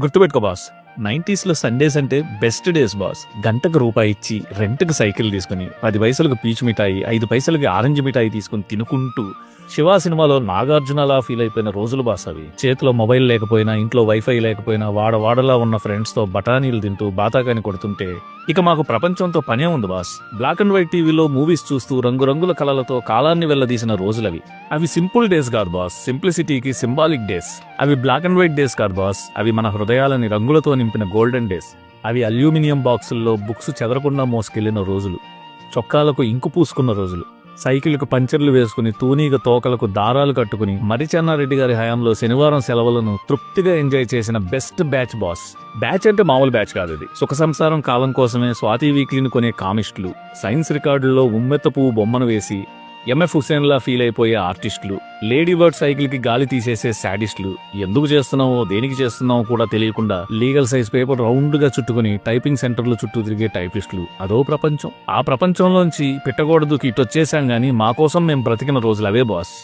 గుర్తుపెట్టుకో boss, 90s Sundays అంటే best days boss. గంటకు రూపాయి ఇచ్చి రెంట్కి సైకిల్ తీసుకుని 10 పైసలకు పీచు మిఠాయి, 5 పైసలకి ఆరెంజ్ మిఠాయి తీసుకుని తినుకుంటూ శివ సినిమాలో నాగార్జునలా ఫీల్ అయిపోయిన రోజులు బాస్ అవి. చేతిలో మొబైల్ లేకపోయినా, ఇంట్లో వైఫై లేకపోయినా, వాడవాడలా ఉన్న ఫ్రెండ్స్ తో బఠానీలు తింటూ బాతాకాని కొడుతుంటే ఇక మాకు ప్రపంచంతో పనే ఉంది బాస్. బ్లాక్ అండ్ వైట్ టీవీలో మూవీస్ చూస్తూ రంగురంగుల కళలతో కాలాన్ని వెళ్లదీసిన రోజులవి. అవి సింపుల్ డేస్ కాదు బాస్, సింప్లిసిటీకి సింబాలిక్ డేస్. అవి బ్లాక్ అండ్ వైట్ డేస్ కాదు బాస్, అవి మన హృదయాలని రంగులతో నింపిన గోల్డెన్ డేస్. అవి అల్యూమినియం బాక్సుల్లో బుక్స్ చెదరకుండా మోసుకెళ్లిన రోజులు, చొక్కాలకు ఇంకు పూసుకున్న రోజులు, సైకిల్కు పంచర్లు వేసుకుని తూనీగ తోకలకు దారాలు కట్టుకుని మరిచెన్నారెడ్డి గారి హయాంలో శనివారం సెలవులను తృప్తిగా ఎంజాయ్ చేసిన బెస్ట్ బ్యాచ్ బాస్. బ్యాచ్ అంటే మామూలు బ్యాచ్ కాదు ఇది. సుఖ సంసారం కాలం కోసమే స్వాతి వీక్లీని కొనే కామిస్టులు, సైన్స్ రికార్డుల్లో ఉమ్మెత్త పువ్వు బొమ్మను వేసి ఎంఎఫ్ హుసేన్లా ఫీల్ అయిపోయే ఆర్టిస్టులు, లేడీ బర్డ్ సైకిల్ కి గాలి తీసేసే శాడిస్టులు, ఎందుకు చేస్తున్నావో దేనికి చేస్తున్నావో కూడా తెలియకుండా లీగల్ సైజ్ పేపర్ రౌండ్ గా చుట్టుకుని టైపింగ్ సెంటర్లు చుట్టూ తిరిగే టైపిస్టులు, అదో ప్రపంచం. ఆ ప్రపంచంలోంచి పెట్టకూడదు ఇటొచ్చేసాం గానీ మా కోసం మేము బ్రతికిన రోజులు అవే బాస్.